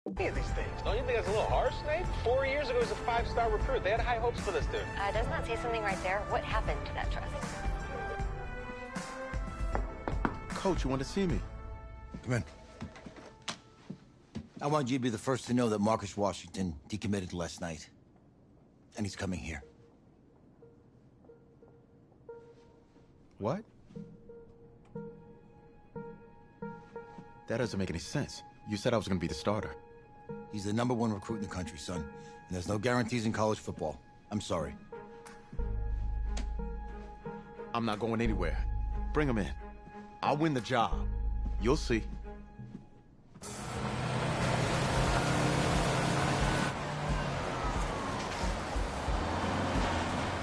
Any of these things. Don't you think that's a little harsh, Nate? 4 years ago, he was a 5-star recruit. They had high hopes for this dude. Doesn't that say something right there? What happened to that trust? Coach, you want to see me? Come in. I want you to be the first to know that Marcus Washington decommitted last night. And he's coming here. What? That doesn't make any sense. You said I was going to be the starter. He's the #1 recruit in the country, son. And there's no guarantees in college football. I'm sorry. I'm not going anywhere. Bring him in. I'll win the job. You'll see.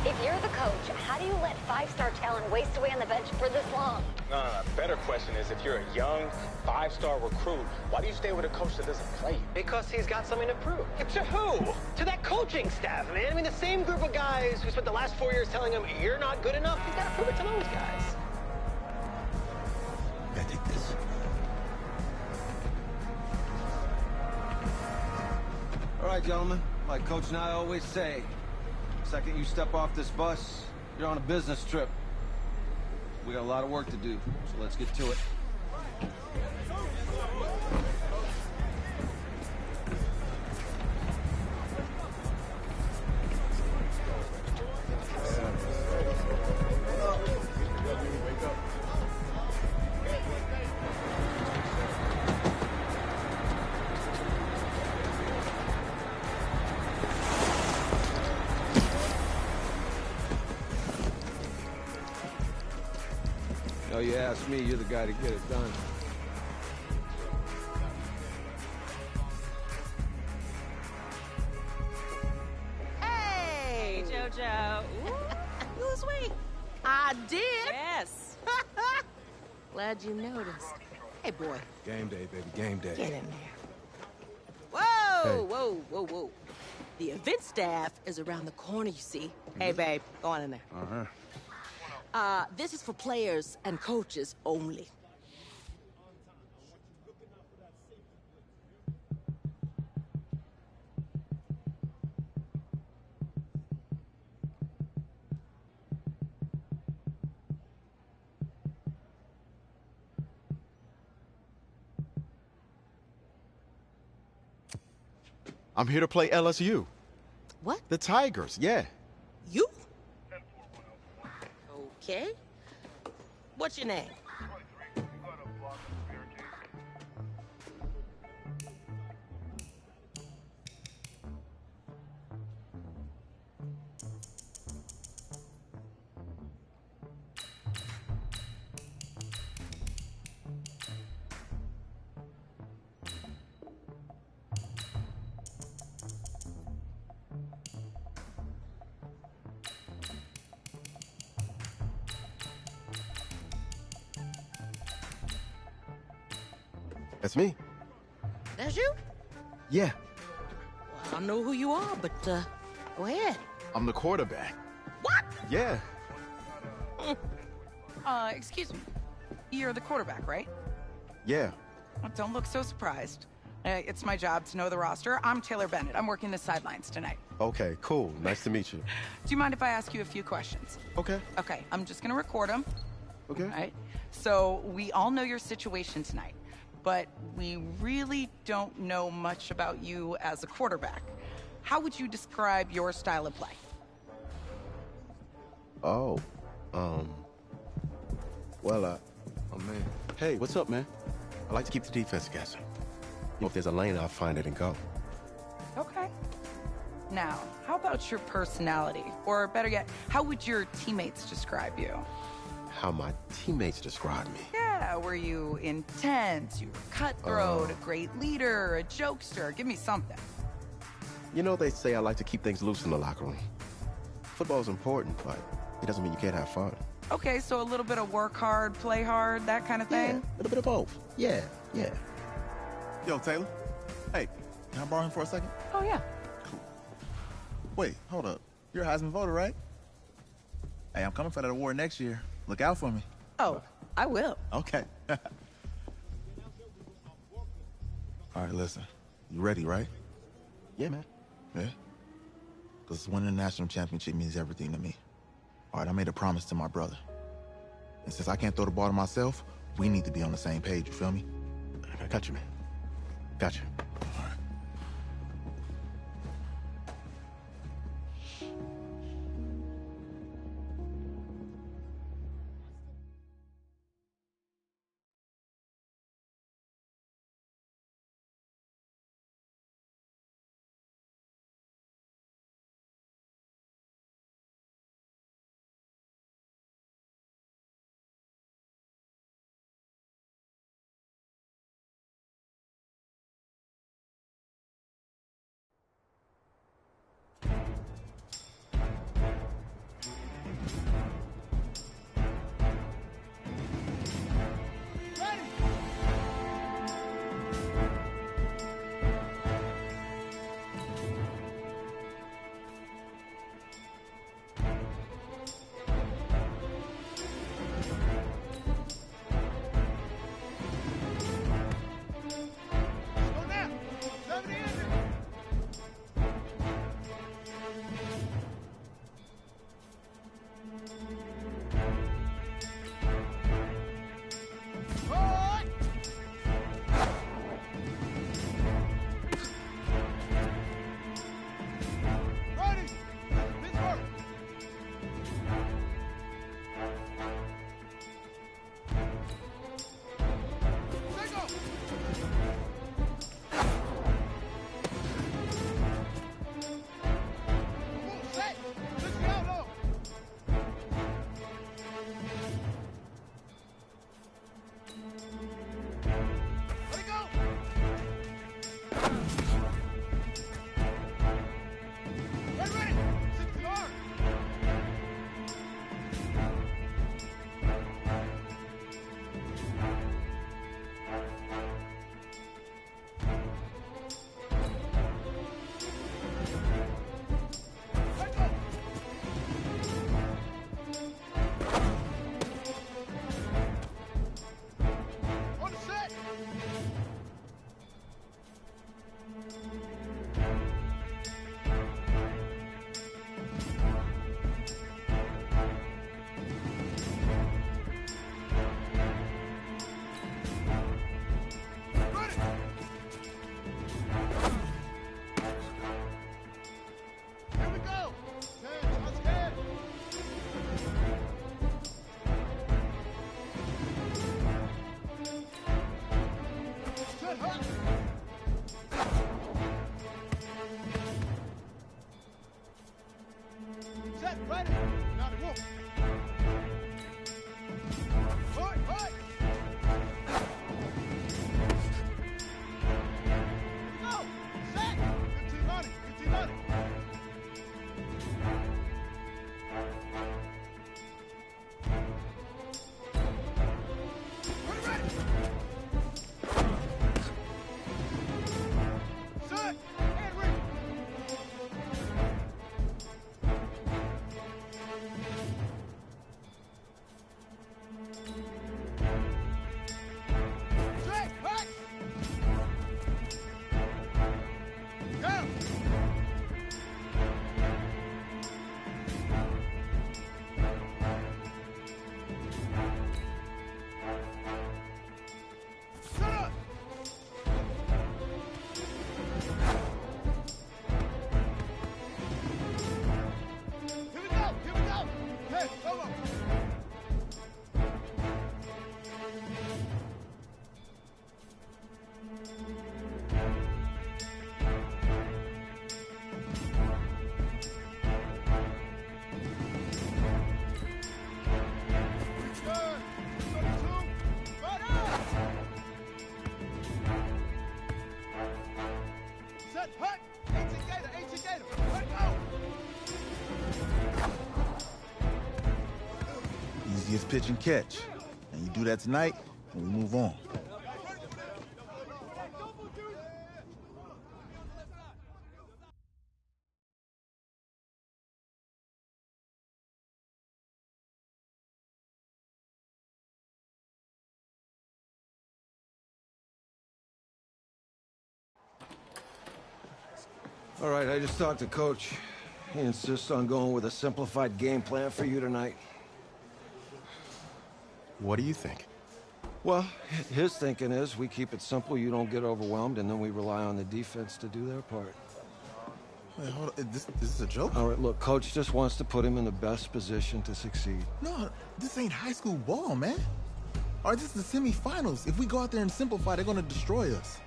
If you're the coach, how do you let 5-star talent waste away on the bench for this long? No. Better question is, if you're a young 5-star recruit, why do you stay with a coach that doesn't play? Because he's got something to prove. To who? To that coaching staff, man. I mean, the same group of guys who spent the last 4 years telling him, you're not good enough. He's got to prove it to those guys. Yeah, take this. All right, gentlemen. Like Coach and I always say, the second you step off this bus, you're on a business trip. We got a lot of work to do, so let's get to it. Oh, you ask me, you're the guy to get it done. Hey, JoJo. Ooh, lose weight. I did. Yes. Glad you noticed. Hey, boy. Game day, baby, game day. Get in there. Whoa, whoa. The event staff is around the corner, you see. Hey, babe, go on in there. Uh-huh. This is for players and coaches only. I'm here to play LSU. What? The Tigers, yeah. You? Okay. What's your name? That's me. That's you? Yeah, Well, I don't know who you are, but go ahead. I'm the quarterback. What? Yeah. Excuse me. You're the quarterback, right? Yeah. Well, don't look so surprised. It's my job to know the roster. I'm Taylor Bennett. I'm working the sidelines tonight. Okay, cool. Nice to meet you. Do you mind if I ask you a few questions? Okay. Okay, I'm just gonna record them. Okay. All right? So, we all know your situation tonight, but we really don't know much about you as a quarterback. How would you describe your style of play? Oh, well, Oh, man. hey, what's up, man? I like to keep the defense guessing. You know, if there's a lane, I'll find it and go. Okay. Now, how about your personality? Or better yet, how would your teammates describe you? How my teammates describe me. Yeah, were you intense? You were cutthroat, a great leader, a jokester? Give me something. You know, they say I like to keep things loose in the locker room. Football's important, but it doesn't mean you can't have fun. Okay, so a little bit of work hard, play hard, that kind of thing? Yeah, a little bit of both. Yeah. Yo, Taylor. Hey, can I borrow him for a second? Oh, yeah. Cool. Wait, hold up. You're a Heisman voter, right? Hey, I'm coming for that award next year. Look out for me. Oh, I will. Okay. All right, listen. You ready, right? Yeah, man. Yeah? Because winning the national championship means everything to me. All right, I made a promise to my brother. And since I can't throw the ball to myself, we need to be on the same page, you feel me? I got you, man. Got you. All right. Easiest pitch and catch. And you do that tonight, and we move on. All right, I just talked to Coach. He insists on going with a simplified game plan for you tonight. What do you think? Well, his thinking is we keep it simple, you don't get overwhelmed, and then we rely on the defense to do their part. Wait, hold on. This is a joke? All right, look, Coach just wants to put him in the best position to succeed. No, this ain't high school ball, man. All right, this is the semifinals. If we go out there and simplify, they're gonna destroy us.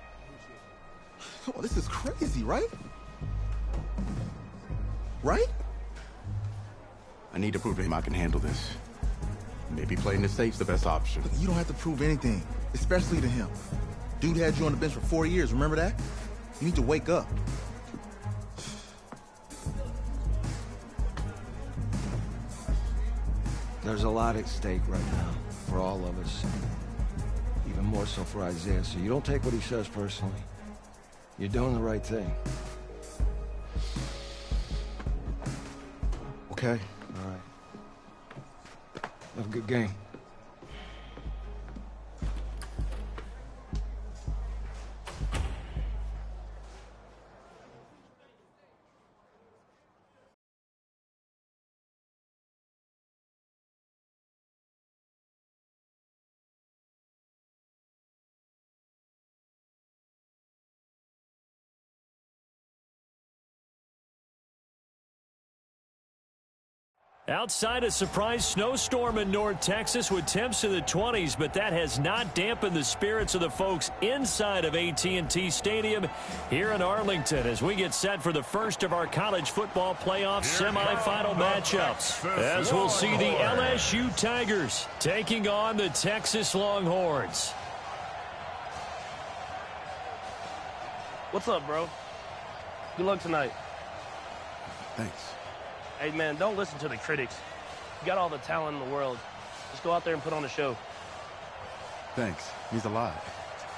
Come on, this is crazy, right? Right? I need to prove to him I can handle this. Maybe playing the safe's the best option. Look, you don't have to prove anything, especially to him. Dude had you on the bench for 4 years, remember that? You need to wake up. There's a lot at stake right now for all of us. Even more so for Isaiah, so you don't take what he says personally. You're doing the right thing. Okay. All right. Have a good game. Outside a surprise snowstorm in North Texas with temps in the 20s, but that has not dampened the spirits of the folks inside of AT&T Stadium here in Arlington as we get set for the first of our college football playoff semifinal matchups. As we'll see the LSU Tigers taking on the Texas Longhorns. What's up, bro? Good luck tonight. Thanks. Hey, man, don't listen to the critics. You got all the talent in the world. Just go out there and put on a show. Thanks. Means a lot.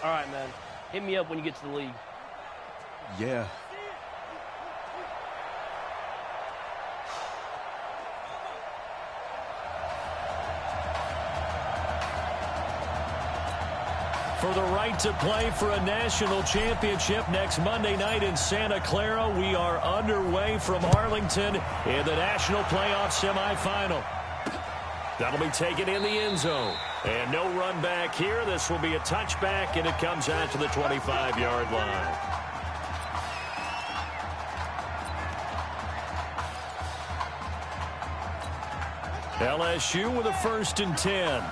All right, man. Hit me up when you get to the league. Yeah. For the right to play for a national championship next Monday night in Santa Clara, we are underway from Arlington in the national playoff semifinal. That'll be taken in the end zone. And no run back here. This will be a touchback, and it comes out to the 25-yard line. LSU with a 1st and 10.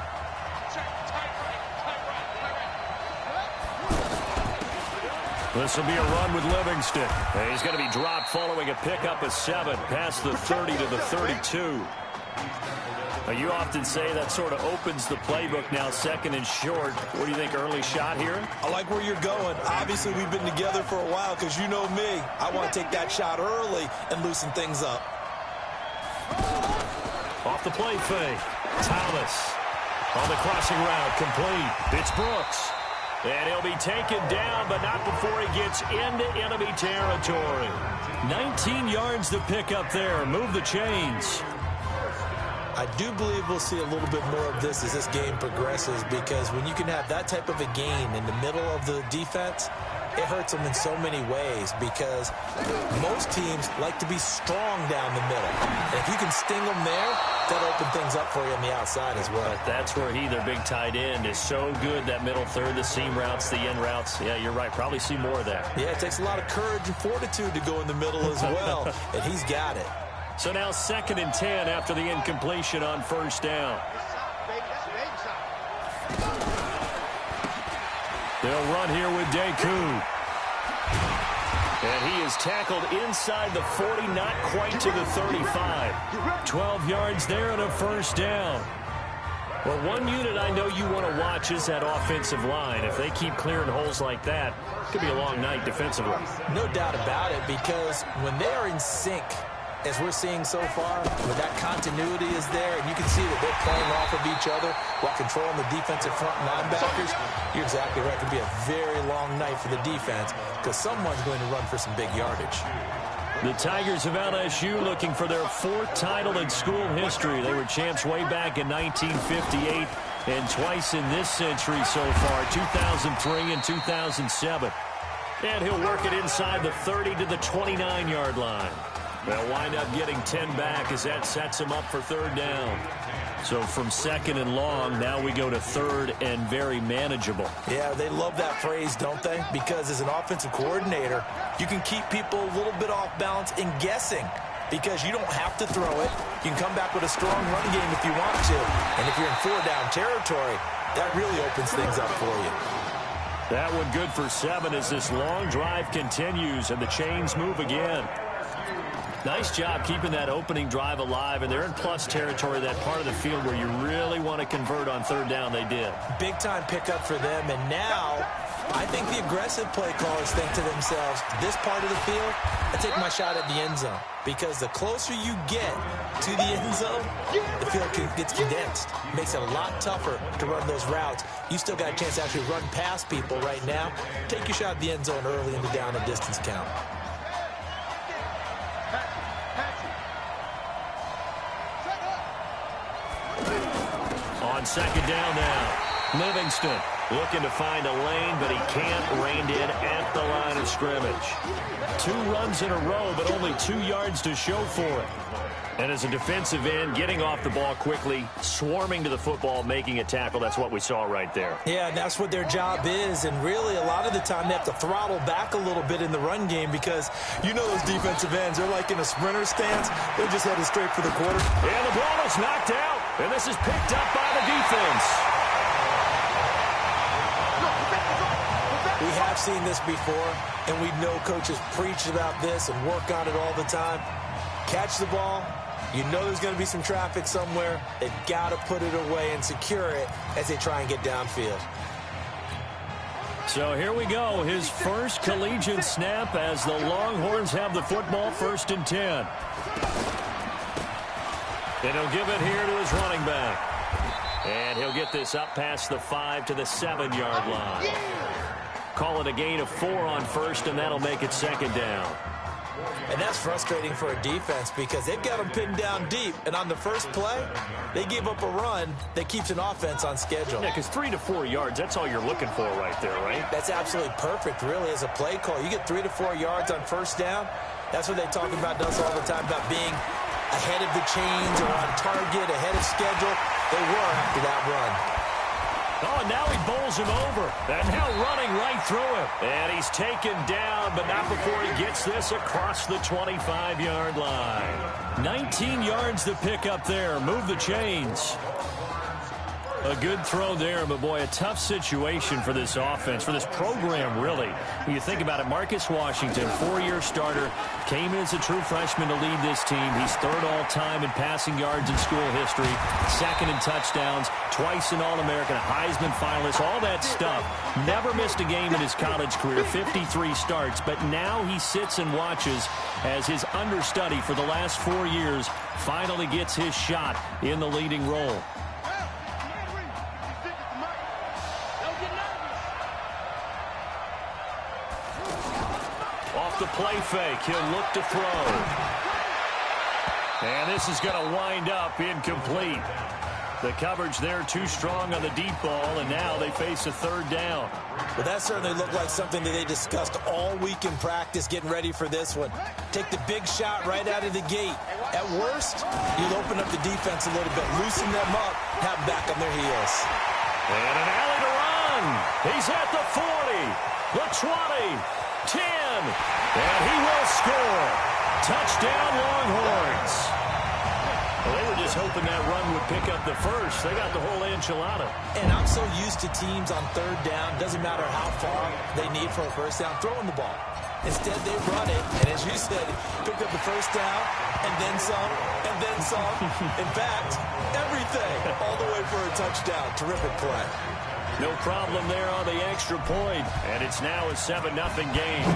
This will be a run with Livingston. And he's going to be dropped following a pickup of 7 past the 30 to the 32. You often say that sort of opens the playbook now, 2nd and short. What do you think, early shot here? I like where you're going. Obviously, we've been together for a while because you know me. I want to take that shot early and loosen things up. Off the play fake. Thomas on the crossing route, complete. It's Brooks. And he'll be taken down, but not before he gets into enemy territory. 19 yards to pick up there. Move the chains. I do believe we'll see a little bit more of this as this game progresses, because when you can have that type of a gain in the middle of the defense, it hurts them in so many ways, because most teams like to be strong down the middle. And if you can sting them there, that'll open things up for you on the outside as well. But that's where their big tight end, is so good, that middle third, the seam routes, the end routes. Yeah, you're right. Probably see more of that. Yeah, it takes a lot of courage and fortitude to go in the middle as well, and he's got it. So now 2nd and 10 after the incompletion on 1st down. They'll run here with Deku. And he is tackled inside the 40, not quite to the 35. 12 yards there and a 1st down. Well, one unit I know you want to watch is that offensive line. If they keep clearing holes like that, it could be a long night defensively. No doubt about it, because when they are in sync, as we're seeing so far, when that continuity is there, and you can see that they're playing off of each other while controlling the defensive front linebackers, you're exactly right. It could be a very long night for the defense, because someone's going to run for some big yardage. The Tigers of LSU looking for their 4th title in school history. They were champs way back in 1958, and twice in this century so far, 2003 and 2007. And he'll work it inside the 30 to the 29-yard line. They'll wind up getting 10 back as that sets him up for third down. So from second and long, now we go to third and very manageable. Yeah, they love that phrase, don't they? Because as an offensive coordinator, you can keep people a little bit off balance and guessing because you don't have to throw it. You can come back with a strong run game if you want to. And if you're in four-down territory, that really opens things up for you. That one good for 7 as this long drive continues and the chains move again. Nice job keeping that opening drive alive, and they're in plus territory, that part of the field where you really want to convert on third down. They did. Big-time pickup for them, and now I think the aggressive play callers think to themselves, this part of the field, I take my shot at the end zone, because the closer you get to the end zone, the field gets condensed. Makes it a lot tougher to run those routes. You still got a chance to actually run past people right now. Take your shot at the end zone early in the down and distance count. On second down now, Livingston looking to find a lane, but he can't. Reined in at the line of scrimmage. 2 runs in a row, but only 2 yards to show for it. And as a defensive end, getting off the ball quickly, swarming to the football, making a tackle, that's what we saw right there. Yeah, and that's what their job is, and really a lot of the time they have to throttle back a little bit in the run game because you know those defensive ends, they're like in a sprinter stance. They're just headed straight for the quarter. And the ball is knocked out, and this is picked up by the defense. We have seen this before, and we know coaches preach about this and work on it all the time. Catch the ball. You know there's going to be some traffic somewhere. They've got to put it away and secure it as they try and get downfield. So here we go. His first collegiate snap as the Longhorns have the football, 1st and 10. And he'll give it here to his running back. And he'll get this up past the 5 to the 7-yard line. Call it a gain of 4 on 1st, and that'll make it 2nd down. And that's frustrating for a defense because they've got them pinned down deep. And on the first play, they gave up a run that keeps an offense on schedule. Yeah, because 3 to 4 yards, that's all you're looking for right there, right? That's absolutely perfect, really, as a play call. You get 3 to 4 yards on 1st down. That's what they talk about us all the time, about being ahead of the chains or on target, ahead of schedule. They were after that run. Oh, and now he bowls him over. And now running right through him. And he's taken down, but not before he gets this across the 25-yard line. 19 yards to pick up there. Move the chains. A good throw there, but boy, a tough situation for this offense, for this program, really. When you think about it, Marcus Washington, 4-year starter, came in as a true freshman to lead this team. He's 3rd all-time in passing yards in school history, 2nd in touchdowns, twice an All-American, a Heisman finalist, all that stuff. Never missed a game in his college career, 53 starts, but now he sits and watches as his understudy for the last 4 years finally gets his shot in the leading role. The play fake. He'll look to throw. And this is going to wind up incomplete. The coverage there too strong on the deep ball, and now they face a 3rd down. Well, that certainly looked like something that they discussed all week in practice, getting ready for this one. Take the big shot right out of the gate. At worst, you'll open up the defense a little bit, loosen them up, have them back on their heels. And an alley to run. He's at the 40, the 20, 10, and he will score. Touchdown, Longhorns. Well, they were just hoping that run would pick up the first. They got the whole enchilada. And I'm so used to teams on 3rd down, doesn't matter how far they need for a 1st down, throwing the ball. Instead, they run it, and as you said, picked up the 1st down, and then some, and then some. In fact, everything, all the way for a touchdown. Terrific play. No problem there on the extra point, and it's now a 7-0 game.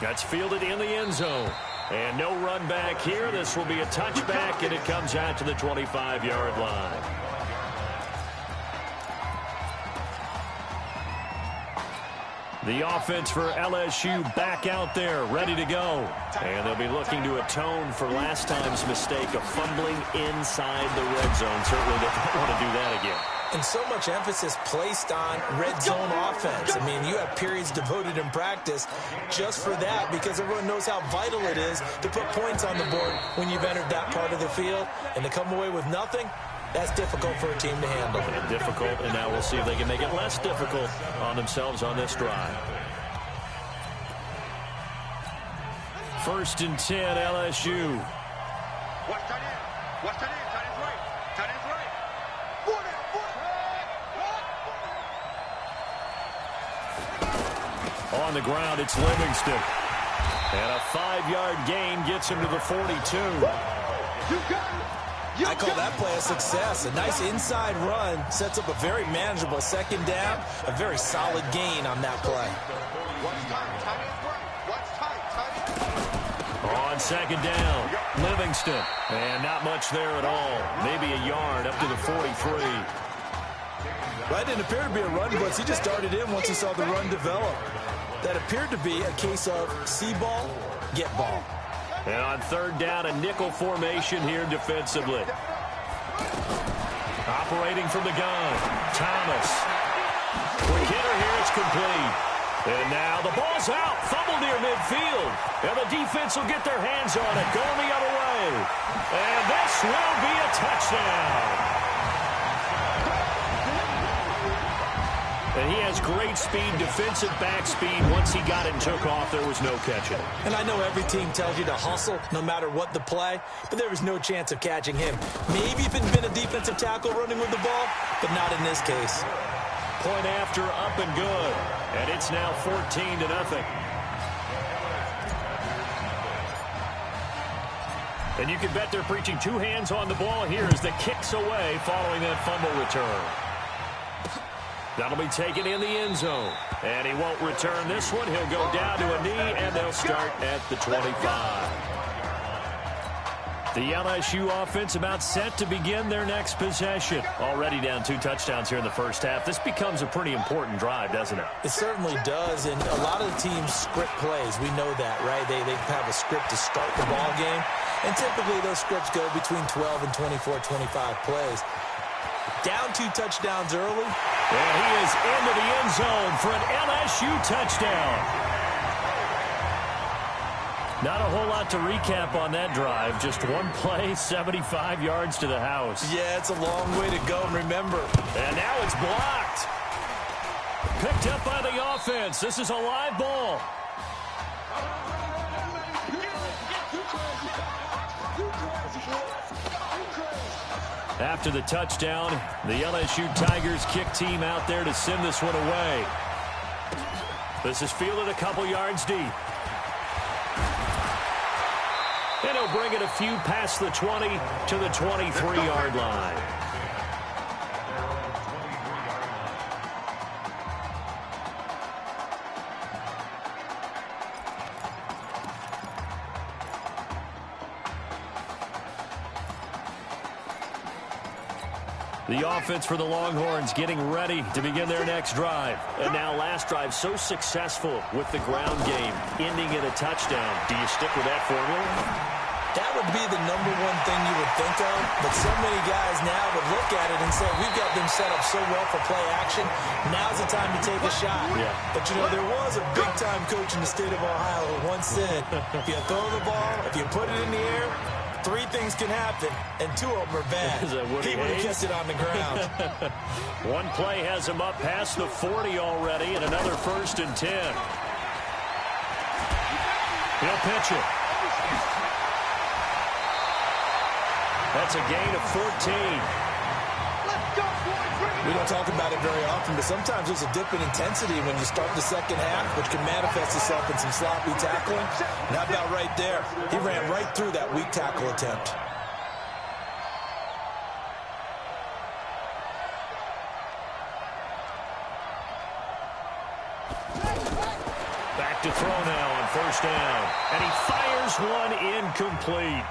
That's fielded in the end zone. And no run back here. This will be a touchback, and it comes out to the 25-yard line. The offense for LSU back out there, ready to go. And they'll be looking to atone for last time's mistake of fumbling inside the red zone. Certainly they don't want to do that again. And so much emphasis placed on red zone offense. I mean, you have periods devoted in practice just for that because everyone knows how vital it is to put points on the board when you've entered that part of the field. And to come away with nothing, that's difficult for a team to handle. And difficult, and now we'll see if they can make it less difficult on themselves on this drive. 1st and 10, LSU. Watch tight end. Watch tight end. Tight end's right. Tight end's right. On the ground, it's Livingston. And a 5-yard gain gets him to the 42. I call that play a success. A nice inside run sets up a very manageable 2nd down. A very solid gain on that play. On 2nd down, Livingston. And not much there at all. Maybe a yard up to the 43. That didn't appear to be a run blitz. He just darted in once he saw the run develop. That appeared to be a case of see ball, get ball. And on 3rd down, a nickel formation here defensively. Operating from the gun, Thomas. Quick hitter here, it's complete. And now the ball's out, fumble near midfield. And the defense will get their hands on it, going the other way. And this will be a touchdown. And he has great speed, defensive back speed. Once he got it and took off, there was no catching it. And I know every team tells you to hustle no matter what the play, but there was no chance of catching him. Maybe if it had been a defensive tackle running with the ball, but not in this case. Point after, up and good. And it's now 14-0. And you can bet they're preaching 2 hands on the ball here as the kick's away following that fumble return. That'll be taken in the end zone. And he won't return this one. He'll go down to a knee, and they'll start at the 25. The LSU offense about set to begin their next possession. Already down 2 touchdowns here in the first half. This becomes a pretty important drive, doesn't it? It certainly does, and a lot of the teams script plays. We know that, right? They have a script to start the ball game, and typically those scripts go between 12 and 24, 25 plays. Down 2 touchdowns early. And he is into the end zone for an LSU touchdown. Not a whole lot to recap on that drive. Just one play, 75 yards to the house. Yeah, it's a long way to go, remember. And now it's blocked. Picked up by the offense. This is a live ball. After the touchdown, the LSU Tigers kick team out there to send this one away. This is fielded a couple yards deep. And he'll bring it a few past the 20 to the 23-yard line. The offense for the Longhorns getting ready to begin their next drive. And now last drive so successful with the ground game, ending in a touchdown. Do you stick with that formula? That would be the number one thing you would think of, but so many guys now would look at it and say, we've got them set up so well for play action, now's the time to take a shot. Yeah. But, you know, there was a big-time coach in the state of Ohio who once said, if you throw the ball, if you put it in the air, 3 things can happen, and 2 of them are bad. He would have kept it on the ground. One play has him up past the 40 already, and another 1st and 10. He'll pitch it. That's a gain of 14. We don't talk about it very often, but sometimes there's a dip in intensity when you start the second half, which can manifest itself in some sloppy tackling. Not about right there. He ran right through that weak tackle attempt. Back to throw now on 1st down. And he fires one incomplete.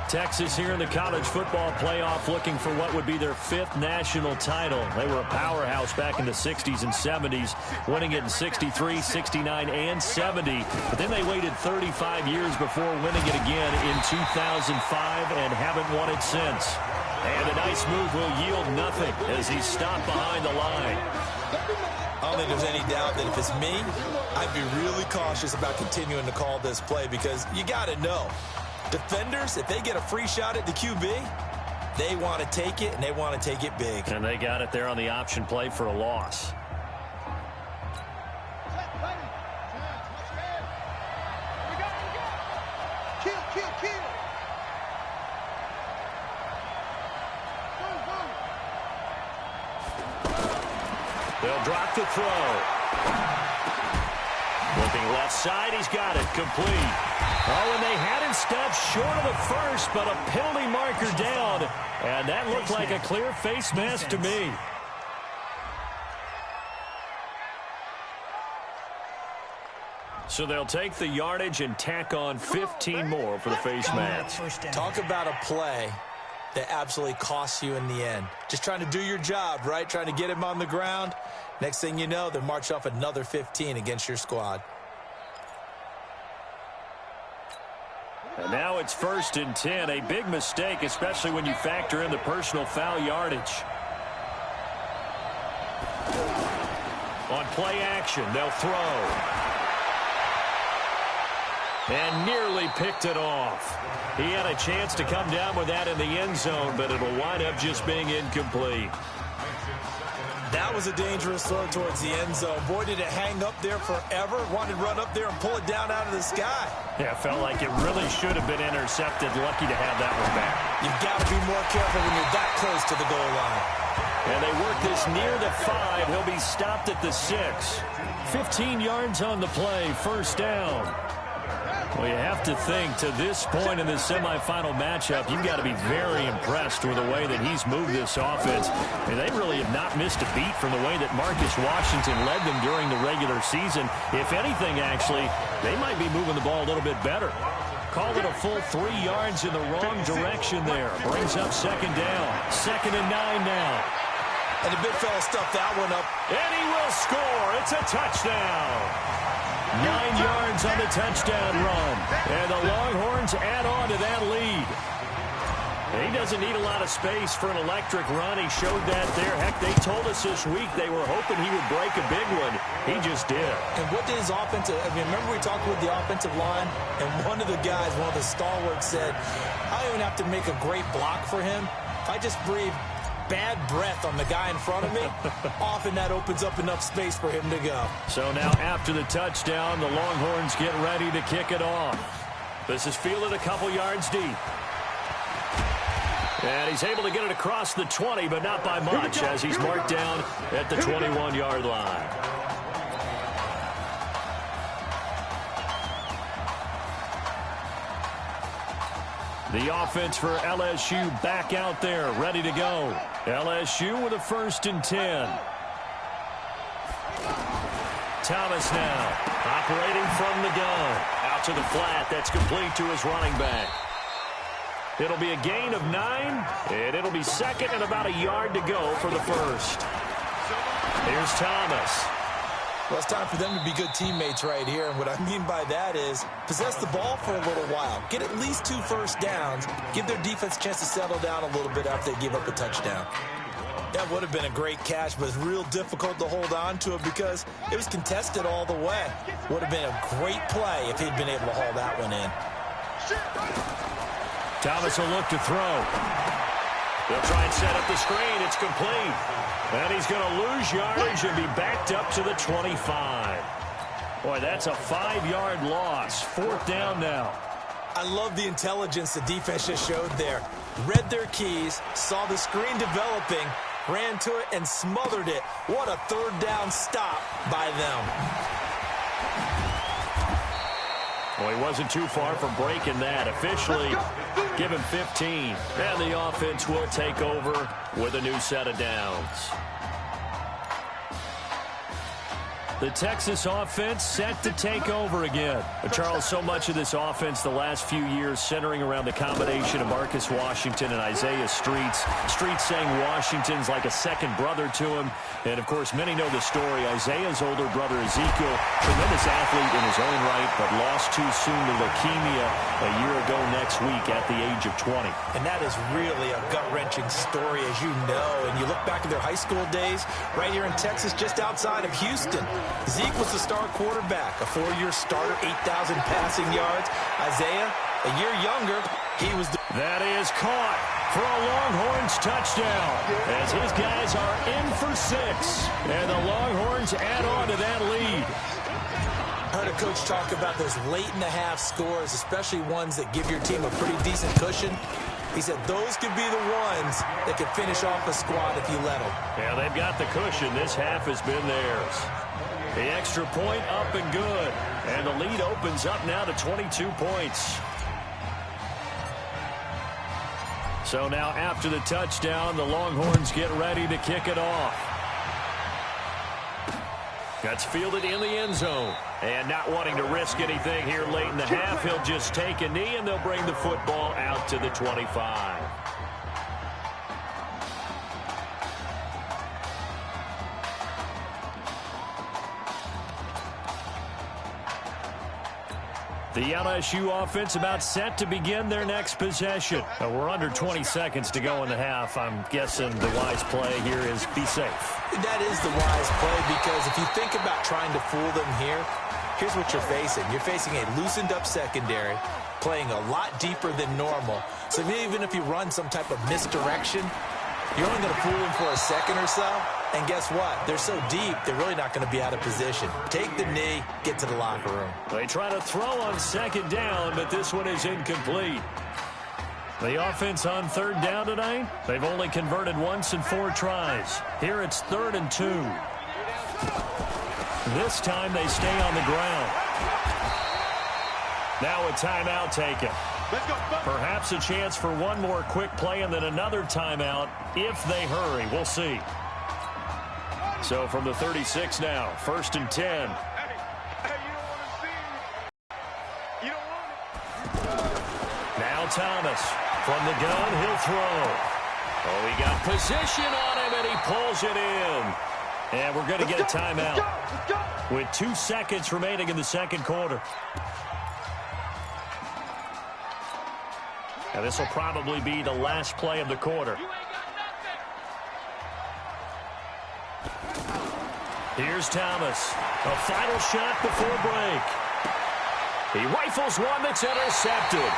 Texas here in the college football playoff looking for what would be their 5th national title. They were a powerhouse back in the 60s and 70s, winning it in 63, 69, and 70. But then they waited 35 years before winning it again in 2005 and haven't won it since. And a nice move will yield nothing as he's stopped behind the line. I don't think there's any doubt that if it's me, I'd be really cautious about continuing to call this play because you got to know, defenders, if they get a free shot at the QB, they want to take it, and they want to take it big. And they got it there on the option play for a loss. They'll drop the throw. Looking left side, he's got it, complete. Oh, and they had him stopped short of the first, but a penalty marker down. And that looked like a clear face mask to me. So they'll take the yardage and tack on 15 more for the face mask. Talk about a play that absolutely costs you in the end. Just trying to do your job, right? Trying to get him on the ground. Next thing you know, they march off another 15 against your squad. And now it's 1st and 10. A big mistake, especially when you factor in the personal foul yardage. On play action, they'll throw. And nearly picked it off. He had a chance to come down with that in the end zone, but it'll wind up just being incomplete. That was a dangerous throw towards the end zone. Boy, did it hang up there forever. Wanted to run up there and pull it down out of the sky. Yeah, felt like it really should have been intercepted. Lucky to have that one back. You've got to be more careful when you're that close to the goal line. And they work this near the 5. He'll be stopped at the 6. 15 yards on the play, 1st down. Well, you have to think, to this point in the semifinal matchup, you've got to be very impressed with the way that he's moved this offense. I mean, they really have not missed a beat from the way that Marcus Washington led them during the regular season. If anything, actually, they might be moving the ball a little bit better. Call it a full 3 yards in the wrong direction there. Brings up 2nd down. 2nd and 9 now. And the big fella stuffed that one up. And he will score. It's a touchdown. 9 yards on the touchdown run. And the Longhorns add on to that lead. He doesn't need a lot of space for an electric run. He showed that there. Heck, they told us this week they were hoping he would break a big one. He just did. And what did his offensive... I mean, remember we talked with the offensive line? And one of the guys, one of the stalwarts said, I don't even have to make a great block for him. If I just breathe bad breath on the guy in front of me, often that opens up enough space for him to go. So now after the touchdown, the Longhorns get ready to kick it off. This is fielded a couple yards deep. And he's able to get it across the 20, but not by much, as he's marked down at the 21-yard line. The offense for LSU back out there, ready to go. LSU with a 1st and 10. Thomas now, operating from the gun. Out to the flat, that's complete to his running back. It'll be a gain of 9, and it'll be 2nd and about a yard to go for the 1st. Here's Thomas. Well, it's time for them to be good teammates right here. And what I mean by that is possess the ball for a little while. Get at least 2 first downs. Give their defense a chance to settle down a little bit after they give up a touchdown. That would have been a great catch, but it's real difficult to hold on to it because it was contested all the way. Would have been a great play if he'd been able to haul that one in. Thomas will look to throw. They'll try and set up the screen. It's complete. And he's going to lose yardage and be backed up to the 25. Boy, that's a 5-yard loss. 4th down now. I love the intelligence the defense just showed there. Read their keys, saw the screen developing, ran to it, and smothered it. What a 3rd down stop by them. Well, he wasn't too far from breaking that. Officially, give him 15. And the offense will take over with a new set of downs. The Texas offense set to take over again. But Charles, so much of this offense the last few years centering around the combination of Marcus Washington and Isaiah Streets. Streets saying Washington's like a second brother to him. And, of course, many know the story. Isaiah's older brother, Ezekiel, tremendous athlete in his own right, but lost too soon to leukemia a year ago next week at the age of 20. And that is really a gut-wrenching story, as you know. And you look back at their high school days right here in Texas, just outside of Houston. Zeke was the star quarterback, a 4-year starter, 8,000 passing yards. Isaiah, a year younger, he was the... That is caught for a Longhorns touchdown, as his guys are in for 6. And the Longhorns add on to that lead. I heard a coach talk about those late-in-the-half scores, especially ones that give your team a pretty decent cushion. He said those could be the ones that could finish off a squad if you let them. Yeah, they've got the cushion. This half has been theirs. The extra point up and good. And the lead opens up now to 22 points. So now after the touchdown, the Longhorns get ready to kick it off. That's fielded in the end zone. And not wanting to risk anything here late in the half, he'll just take a knee and they'll bring the football out to the 25. The LSU offense about set to begin their next possession. We're under 20 seconds to go in the half. I'm guessing the wise play here is be safe. That is the wise play, because if you think about trying to fool them here, here's what you're facing. You're facing a loosened up secondary, playing a lot deeper than normal. So even if you run some type of misdirection, you're only going to fool them for a second or so. And guess what? They're so deep, they're really not going to be out of position. Take the knee, get to the locker room. They try to throw on second down, but this one is incomplete. The offense on third down tonight, they've only converted once in 4 tries. Here it's 3rd and 2. This time they stay on the ground. Now a timeout taken. Perhaps a chance for one more quick play and then another timeout if they hurry. We'll see. So from the 36 now, 1st and 10. Now Thomas from the gun, he'll throw. Oh, he got position on him and he pulls it in. And we're going to get a timeout with 2 seconds remaining in the second quarter. Now this will probably be the last play of the quarter. Here's Thomas. A final shot before break. He rifles one that's intercepted.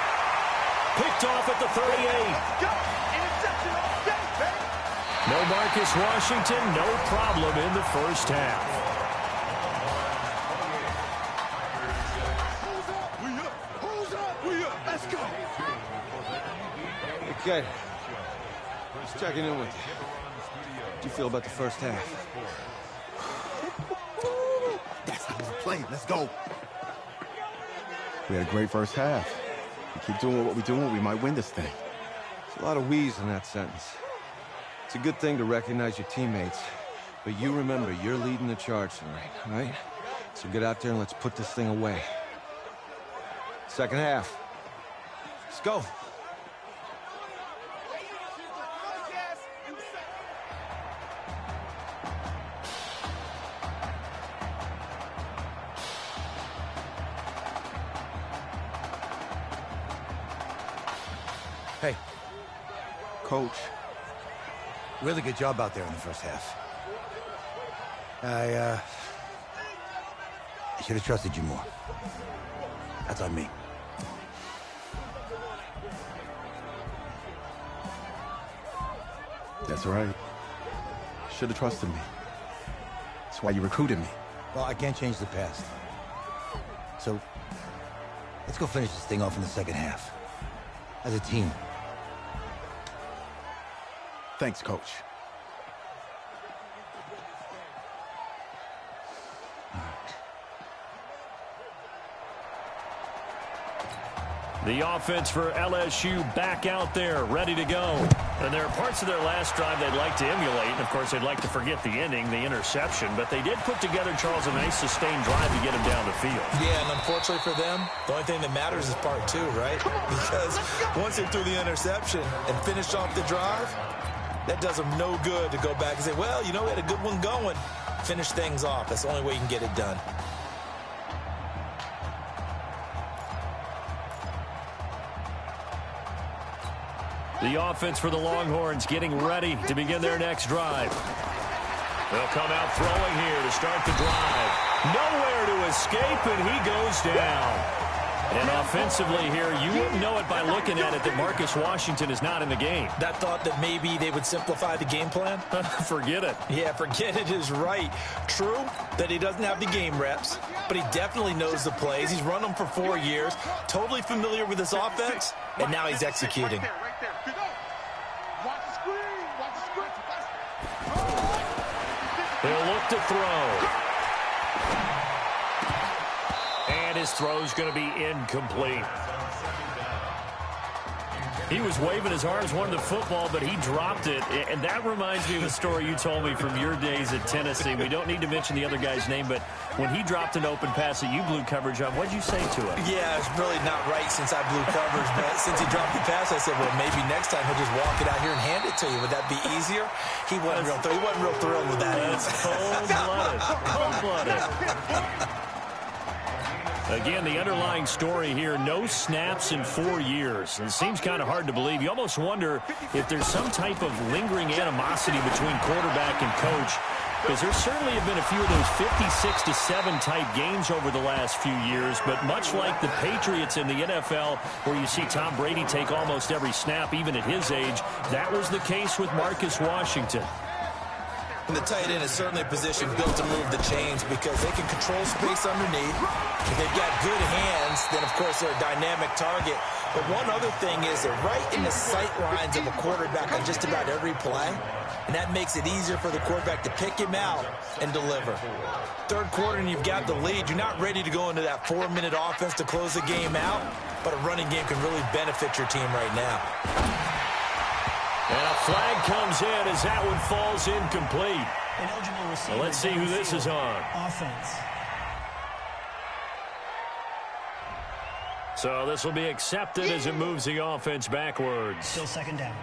Picked off at the 38. No Marcus Washington, no problem in the first half. Let's go. Okay. Just checking in with you. How do you feel about the first half? That's how we're playing. Let's go. We had a great first half. We keep doing what we're doing, we might win this thing. There's a lot of wheeze in that sentence. It's a good thing to recognize your teammates, but you remember you're leading the charge tonight, all right? So get out there and let's put this thing away. Second half. Let's go. Hey. Coach. Really good job out there in the first half. I should have trusted you more. That's on me. That's right. Should have trusted me. That's why you recruited me. Well, I can't change the past. So, let's go finish this thing off in the second half. As a team. Thanks, Coach. The offense for LSU back out there, ready to go. And there are parts of their last drive they'd like to emulate. And, of course, they'd like to forget the ending, the interception. But they did put together, Charles, a nice sustained drive to get him down the field. Yeah, and unfortunately for them, the only thing that matters is part two, right? Because once they threw the interception and finished off the drive, that does them no good to go back and say, well, you know, we had a good one going. Finish things off. That's the only way you can get it done. The offense for the Longhorns getting ready to begin their next drive. They'll come out throwing here to start the drive. Nowhere to escape, and he goes down. And offensively here, you wouldn't know it by looking at it that Marcus Washington is not in the game. That thought that maybe they would simplify the game plan? Forget it. Yeah, forget it is right. True that he doesn't have the game reps, but he definitely knows the plays. He's run them for 4 years, totally familiar with this offense, and now he's executing. He'll look to throw. And his throw's going to be incomplete. He was waving his arms, wanted the football, but he dropped it. And that reminds me of a story you told me from your days at Tennessee. We don't need to mention the other guy's name, but when he dropped an open pass that you blew coverage on, what did you say to him? Yeah, it's really not right since I blew coverage, but since he dropped the pass, I said, well, maybe next time he'll just walk it out here and hand it to you. Would that be easier? He wasn't real thrilled with that. That's cold-blooded. Cold-blooded. Again, the underlying story here, no snaps in 4 years. It seems kind of hard to believe. You almost wonder if there's some type of lingering animosity between quarterback and coach, because there certainly have been a few of those 56-7 type games over the last few years, but much like the Patriots in the NFL, where you see Tom Brady take almost every snap, even at his age, that was the case with Marcus Washington. And the tight end is certainly a position built to move the chains because they can control space underneath. If they've got good hands, then, of course, they're a dynamic target. But one other thing is they're right in the sight lines of a quarterback on just about every play, and that makes it easier for the quarterback to pick him out and deliver. Third quarter, and you've got the lead. You're not ready to go into that 4-minute offense to close the game out, but a running game can really benefit your team right now. And a flag comes in as that one falls incomplete. Well, let's see who this is on. Offense. So this will be accepted as it moves the offense backwards. Still second down.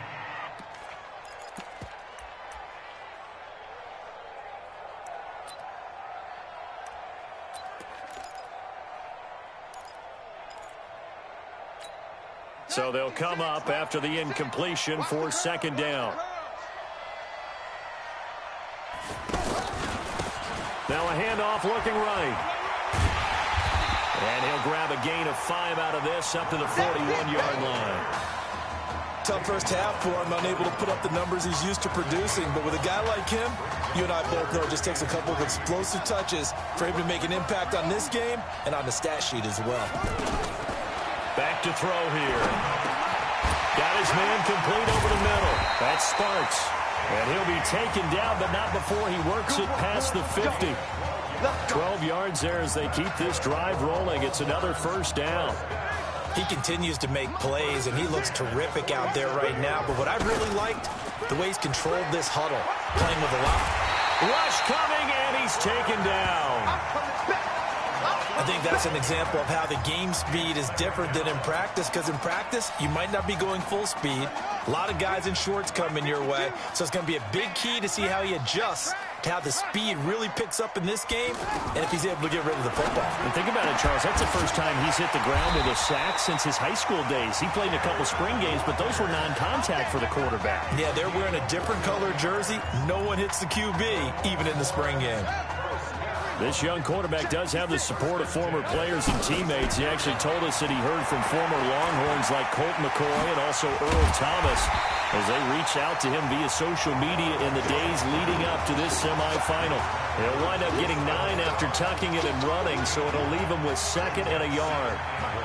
So they'll come up after the incompletion for second down. Now a handoff looking right. And he'll grab a gain of 5 out of this up to the 41-yard line. Tough first half for him, unable to put up the numbers he's used to producing. But with a guy like him, you and I both know it just takes a couple of explosive touches for him to make an impact on this game and on the stat sheet as well. Back to throw here. Got his man complete over the middle. That's Sparks. And he'll be taken down, but not before he works it past the 50. 12 yards there as they keep this drive rolling. It's another first down. He continues to make plays, and he looks terrific out there right now. But what I really liked, the way he's controlled this huddle, playing with a lot. Rush coming, and he's taken down. I think that's an example of how the game speed is different than in practice, because in practice, you might not be going full speed. A lot of guys in shorts coming your way, so it's going to be a big key to see how he adjusts to how the speed really picks up in this game and if he's able to get rid of the football. And think about it, Charles. That's the first time he's hit the ground with a sack since his high school days. He played in a couple spring games, but those were non-contact for the quarterback. Yeah, they're wearing a different color jersey. No one hits the QB, even in the spring game. This young quarterback does have the support of former players and teammates. He actually told us that he heard from former Longhorns like Colt McCoy and also Earl Thomas as they reached out to him via social media in the days leading up to this semifinal. He'll wind up getting 9 after tucking it and running, so it'll leave him with 2nd and a yard.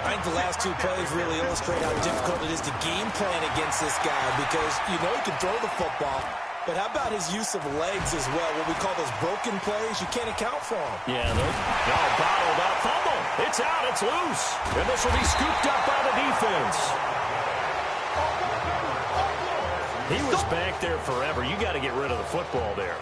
I think the last 2 plays really illustrate how difficult it is to game plan against this guy because you know he can throw the football, But how about his use of legs as well? What we call those broken plays, you can't account for them. Yeah, no, bottled up. Fumble. It's out. It's loose. And this will be scooped up by the defense. He was back there forever. You got to get rid of the football there.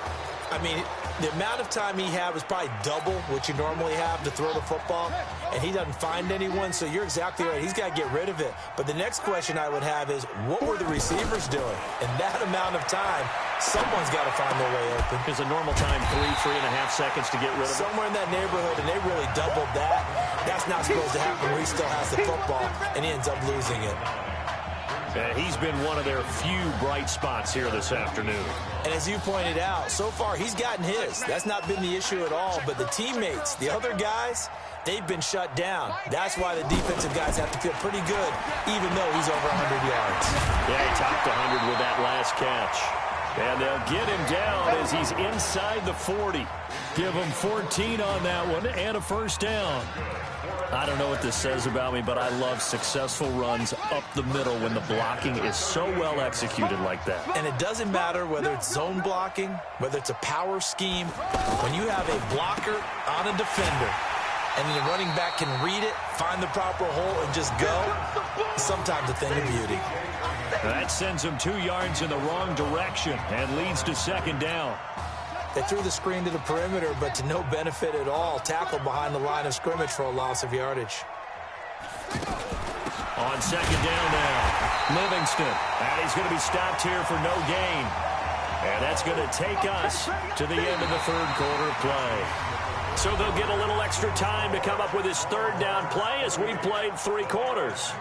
I mean, the amount of time he had was probably double what you normally have to throw the football, and he doesn't find anyone, so you're exactly right. He's got to get rid of it. But the next question I would have is, what were the receivers doing? In that amount of time, someone's got to find their way open. Is a normal time 3.5 seconds to get rid of it? Somewhere in that neighborhood, and they really doubled that. That's not supposed to happen when he still has the football, and he ends up losing it. He's been one of their few bright spots here this afternoon. And as you pointed out, so far he's gotten his. That's not been the issue at all. But the teammates, the other guys, they've been shut down. That's why the defensive guys have to feel pretty good, even though he's over 100 yards. Yeah, he topped 100 with that last catch. And they'll get him down as he's inside the 40. Give him 14 on that one and a first down. I don't know what this says about me, but I love successful runs up the middle when the blocking is so well executed like that. And it doesn't matter whether it's zone blocking, whether it's a power scheme. When you have a blocker on a defender and the running back can read it, find the proper hole, and just go, sometimes a thing of beauty. That sends him 2 yards in the wrong direction and leads to second down. They threw the screen to the perimeter, but to no benefit at all. Tackled behind the line of scrimmage for a loss of yardage. On second down now, Livingston. And he's going to be stopped here for no gain. And that's going to take us to the end of the third quarter of play. So they'll get a little extra time to come up with his third down play as we've played 3 quarters.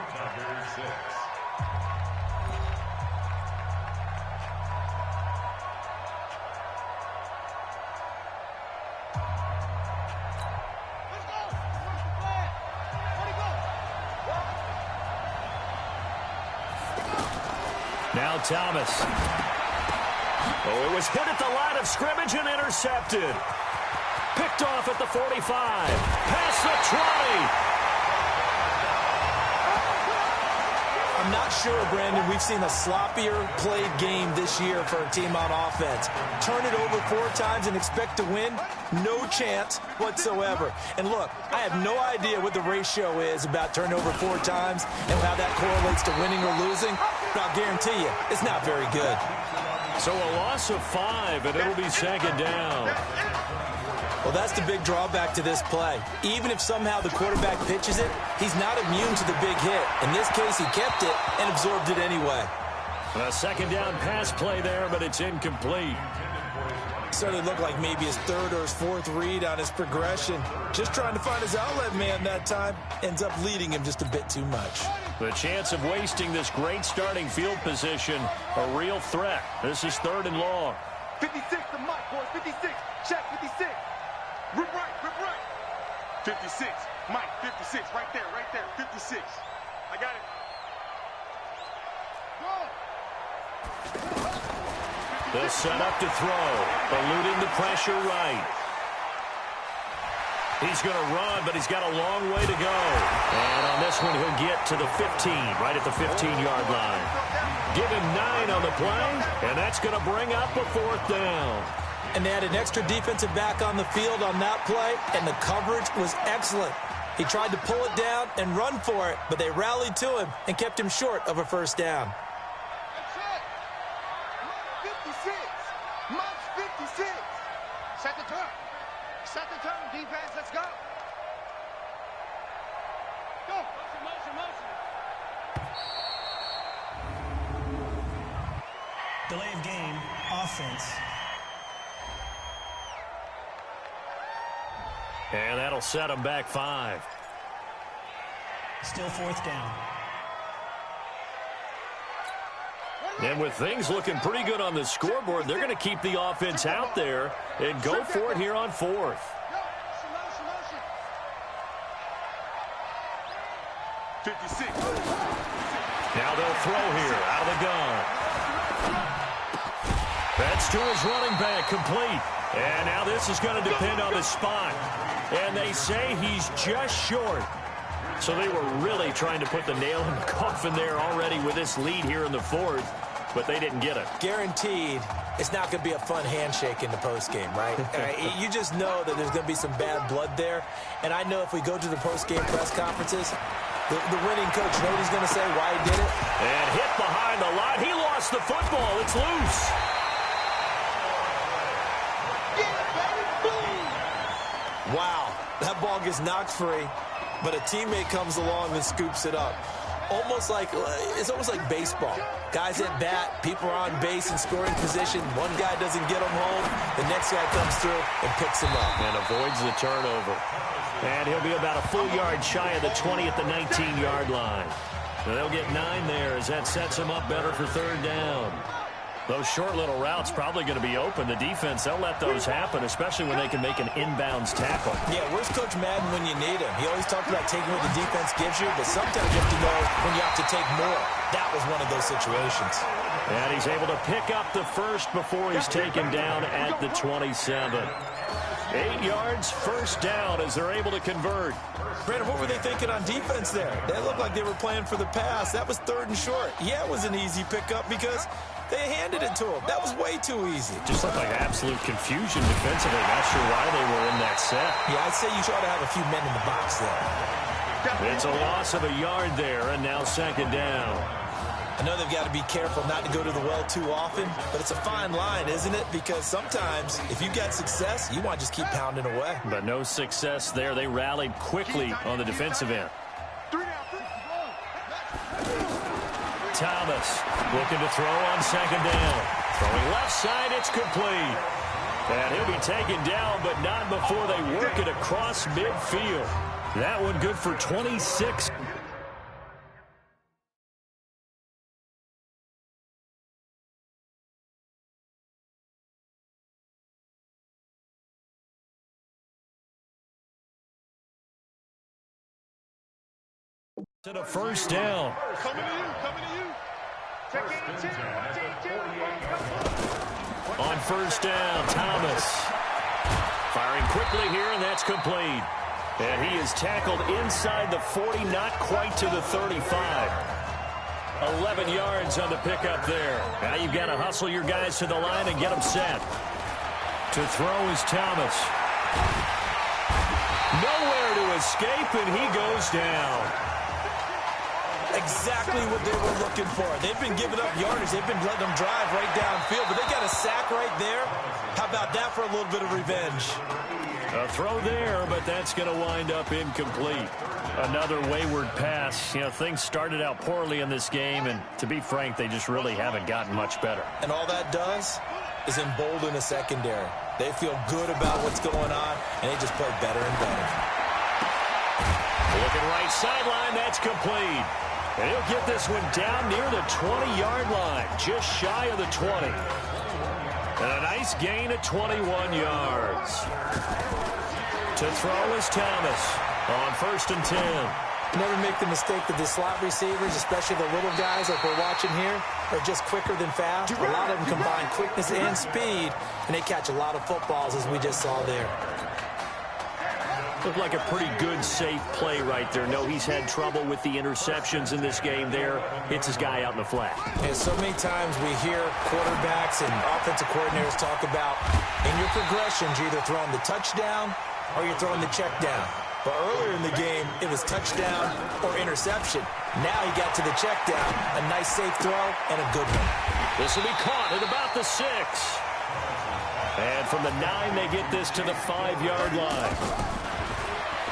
Now Thomas. Oh, it was hit at the line of scrimmage and intercepted. Picked off at the 45. Past the 20. I'm not sure, Brandon, we've seen a sloppier played game this year for a team on offense. Turn it over 4 times and expect to win? No chance whatsoever. And look, I have no idea what the ratio is about turnover 4 times and how that correlates to winning or losing, but I'll guarantee you, it's not very good. So a loss of 5, and it'll be second down. Well, that's the big drawback to this play. Even if somehow the quarterback pitches it, he's not immune to the big hit. In this case, he kept it and absorbed it anyway. A second down pass play there, but it's incomplete. Certainly looked like maybe his 3rd or his 4th read on his progression. Just trying to find his outlet man that time. Ends up leading him just a bit too much. The chance of wasting this great starting field position, a real threat. This is 3rd and long. 56 to Mike, boys. 56. Check 56. Rip right, rip right. 56. Mike, 56. Right there, 56. I got it. The setup to throw, eluding the pressure right. He's going to run, but he's got a long way to go. And on this one, he'll get to the 15, right at the 15-yard line. Give him 9 on the play, and that's going to bring up a 4th down. And they had an extra defensive back on the field on that play, and the coverage was excellent. He tried to pull it down and run for it, but they rallied to him and kept him short of a first down. That's it. 56. Mike's 56. Set the turn. Set the turn, defense. Let's go. Go. Motion, motion. Delay of game, offense. And that'll set them back 5. Still 4th down. And with things looking pretty good on the scoreboard, they're going to keep the offense out there and go for it here on 4th. Now they'll throw here out of the gun. That's to his running back, complete. And now this is going to depend on the spot. And they say he's just short. So they were really trying to put the nail in the coffin there already with this lead here in the 4th. but they didn't get it. Guaranteed, it's not going to be a fun handshake in the postgame, right? You just know that there's going to be some bad blood there. And I know if we go to the postgame press conferences, the winning coach, you know what he's going to say, why he did it? And hit behind the line. He lost the football. It's loose. Wow, that ball gets knocked free, but a teammate comes along and scoops it up. It's almost like baseball. Guys at bat, people are on base in scoring position. One guy doesn't get them home. The next guy comes through and picks him up. And avoids the turnover. And he'll be about a full yard shy of the 20 at the 19-yard line. So they'll get 9 there as that sets them up better for third down. Those short little routes probably going to be open. The defense, they'll let those happen, especially when they can make an inbounds tackle. Yeah, where's Coach Madden when you need him? He always talked about taking what the defense gives you, but sometimes you have to know when you have to take more. That was one of those situations. And he's able to pick up the first before he's taken down at the 27. 8 yards, first down as they're able to convert. Brandon, what were they thinking on defense there? They looked like they were playing for the pass. That was 3rd and short. Yeah, it was an easy pickup because they handed it to him. That was way too easy. Just looked like absolute confusion defensively. Not sure why they were in that set. Yeah, I'd say you ought to have a few men in the box there. It's a loss of a yard there, and now second down. I know they've got to be careful not to go to the well too often, but it's a fine line, isn't it? Because sometimes, if you got success, you want to just keep pounding away. But no success there. They rallied quickly on the defensive end. Thomas looking to throw on second down. Throwing left side, it's complete. And he'll be taken down, but not before they work it across midfield. That one good for 26. To the first down. Coming to you. Check On first down, Thomas. Firing quickly here, and that's complete. And he is tackled inside the 40, not quite to the 35. 11 yards on the pickup there. Now you've got to hustle your guys to the line and get them set. To throw is Thomas. Nowhere to escape, and he goes down. Exactly what they were looking for. They've been giving up yardage. They've been letting them drive right downfield, but they got a sack right there. How about that for a little bit of revenge? A throw there, but that's going to wind up incomplete. Another wayward pass. You know, things started out poorly in this game, and to be frank, they just really haven't gotten much better. And all that does is embolden the secondary. They feel good about what's going on, and they just play better and better. Looking right sideline, that's complete. And he'll get this one down near the 20-yard line, just shy of the 20. And a nice gain of 21 yards. To throw is Thomas on 1st and 10. Never make the mistake that the slot receivers, especially the little guys like we're watching here, are just quicker than fast. A lot of them combine quickness and speed, and they catch a lot of footballs, as we just saw there. Looked like a pretty good, safe play right there. No, he's had trouble with the interceptions in this game there. Hits his guy out in the flat. And so many times we hear quarterbacks and offensive coordinators talk about, in your progressions, you're either throwing the touchdown or you're throwing the check down. But earlier in the game, it was touchdown or interception. Now he got to the check down, a nice safe throw, and a good one. This will be caught at about the 6. And from the 9, they get this to the 5-yard line.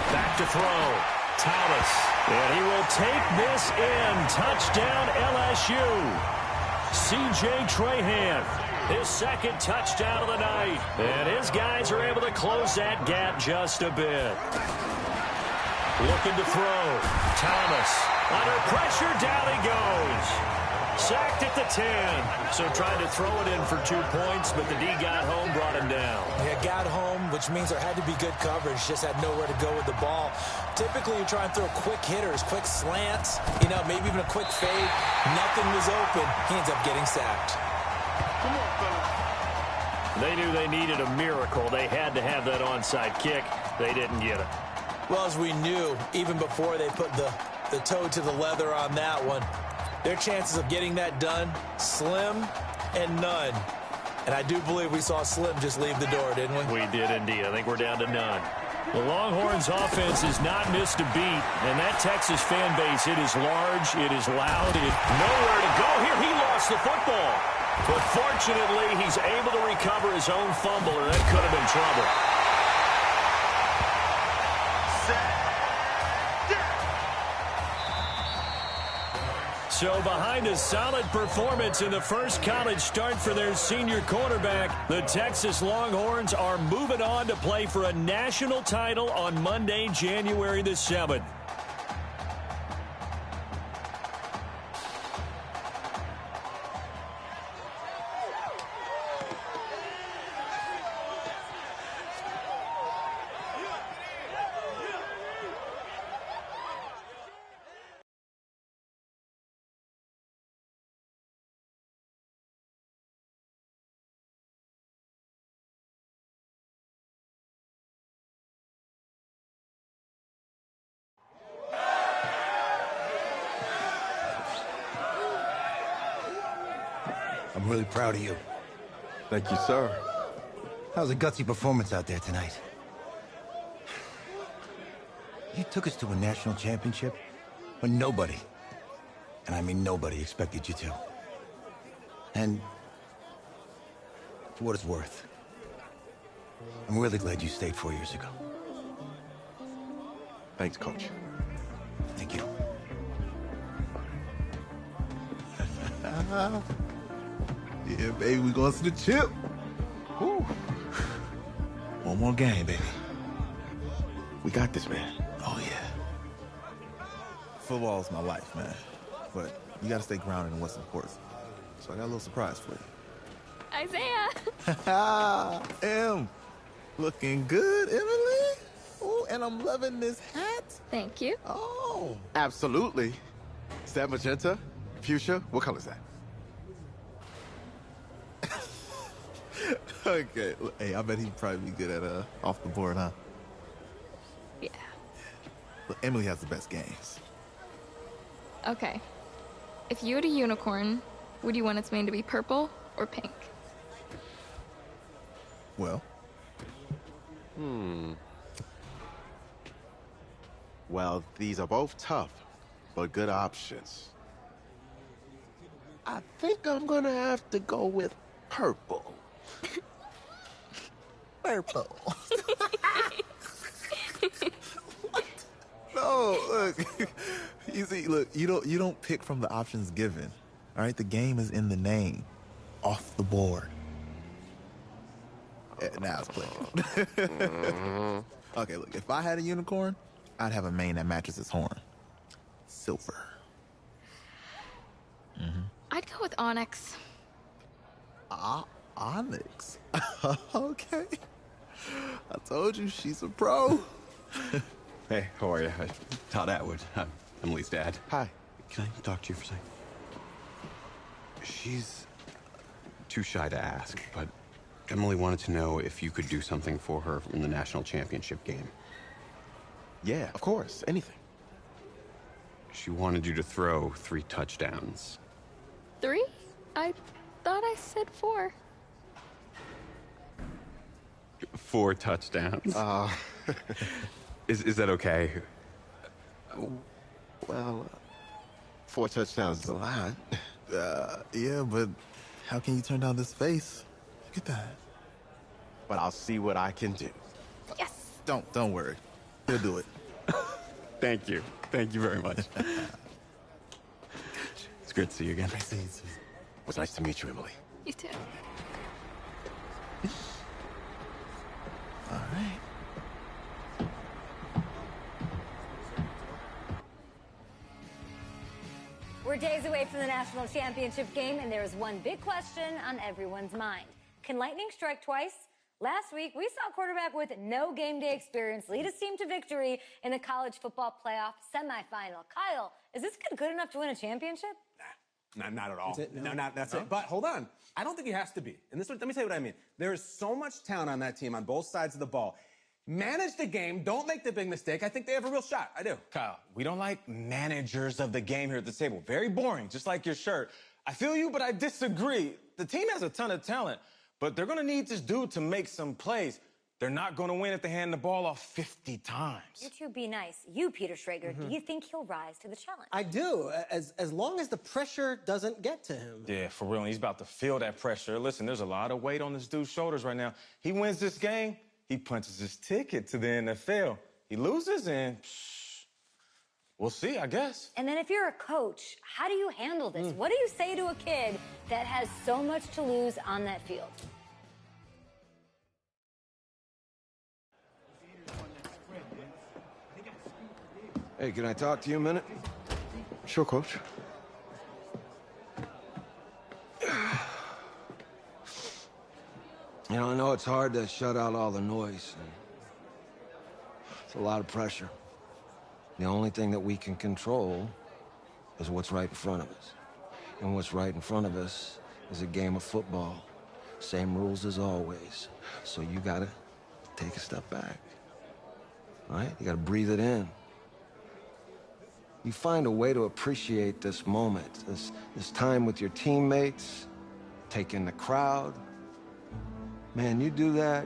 Back to throw. Thomas. And he will take this in. Touchdown, LSU. C.J. Trahan. His second touchdown of the night. And his guys are able to close that gap just a bit. Looking to throw. Thomas. Under pressure, down he goes. Sacked at the 10. So trying to throw it in for 2 points, but the D got home, brought him down. Yeah, got home, which means there had to be good coverage. Just had nowhere to go with the ball. Typically, you try and throw quick hitters, quick slants, you know, maybe even a quick fade. Nothing was open. He ends up getting sacked. Come on, fella. They knew they needed a miracle. They had to have that onside kick. They didn't get it. Well, as we knew, even before they put the toe to the leather on that one, their chances of getting that done, slim and none. And I do believe we saw Slim just leave the door, didn't we? We did indeed. I think we're down to none. The Longhorns offense has not missed a beat, and that Texas fan base, it is large, it is loud, it nowhere to go here. He lost the football. But fortunately, he's able to recover his own fumble, or that could have been trouble. So behind a solid performance in the first college start for their senior quarterback, the Texas Longhorns are moving on to play for a national title on Monday, January the 7th. I'm really proud of you. Thank you, sir. That was a gutsy performance out there tonight. You took us to a national championship when nobody, and I mean nobody, expected you to. And for what it's worth, I'm really glad you stayed 4 years ago. Thanks, Coach. Thank you. Yeah, baby, we going to the chip. Whew. One more game, baby. We got this, man. Oh, yeah. Football is my life, man. But you got to stay grounded in what's important. So I got a little surprise for you. Isaiah! Em, looking good, Emily. Oh, and I'm loving this hat. Thank you. Oh. Absolutely. Is that magenta? Fuchsia? What color is that? Okay. Hey, I bet he'd probably be good at off the board, huh? Yeah. Look, Emily has the best games. Okay. If you had a unicorn, would you want its mane to be purple or pink? Well. Well, these are both tough, but good options. I think I'm gonna have to go with purple. Purple. No, look. You see, look, you don't pick from the options given. All right, the game is in the name. Off the board. Now it's clicking. Okay, look, if I had a unicorn, I'd have a mane that matches its horn. Silver. I'd go with onyx. Onyx. Okay. I told you she's a pro. Hey, how are you? Todd Atwood. I'm Emily's dad. Hi. Can I talk to you for a second? She's too shy to ask, but Emily wanted to know if you could do something for her in the national championship game. Yeah, of course. Anything. She wanted you to throw 3 touchdowns. 3? I thought I said 4. 4 touchdowns. Is that okay? Well, 4 touchdowns is a lot. Yeah, but how can you turn down this face? Look at that. But I'll see what I can do. Yes. Don't worry. He'll do it. Thank you. Thank you very much. It's great to see you again. It was nice to meet you, Emily. You too. All right. We're days away from the national championship game, and there is one big question on everyone's mind. Can lightning strike twice? Last week, we saw a quarterback with no game day experience lead his team to victory in the college football playoff semifinal. Kyle, is this kid good enough to win a championship? Nah, not at all. That's it? No, that's No? it. But hold on. I don't think he has to be. And let me tell you what I mean. There is so much talent on that team on both sides of the ball. manage the game, don't make the big mistake. I think they have a real shot. I do. Kyle, we don't like managers of the game here at the table. Very boring, just like your shirt. I feel you, but I disagree. The team has a ton of talent, but they're going to need this dude to make some plays. They're not going to win if they hand the ball off 50 times. You two be nice. You, Peter Schrager, do you think he'll rise to the challenge? I do, as long as the pressure doesn't get to him. Yeah, for real. He's about to feel that pressure. Listen, there's a lot of weight on this dude's shoulders right now. He wins this game, he punches his ticket to the NFL. He loses, and we'll see, I guess. And then if you're a coach, how do you handle this? What do you say to a kid that has so much to lose on that field? Hey, can I talk to you a minute? Sure, Coach. You know, I know it's hard to shut out all the noise. It's a lot of pressure. The only thing that we can control is what's right in front of us. And what's right in front of us is a game of football. Same rules as always. So you gotta take a step back. All right? You gotta breathe it in. You find a way to appreciate this moment, this time with your teammates, take in the crowd. Man, you do that,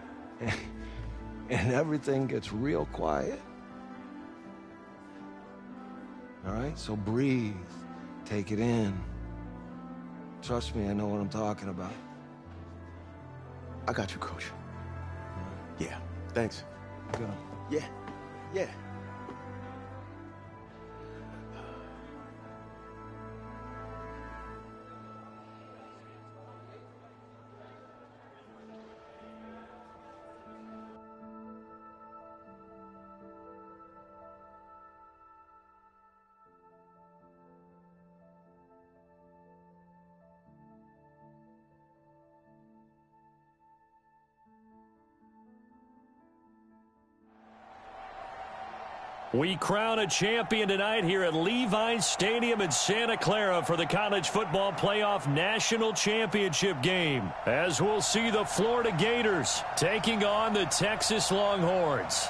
and everything gets real quiet. All right? So breathe, take it in. Trust me, I know what I'm talking about. I got you, Coach. Yeah, thanks. Good. Yeah, yeah. We crown a champion tonight here at Levi's Stadium in Santa Clara for the College Football Playoff National Championship game, as we'll see the Florida Gators taking on the Texas Longhorns.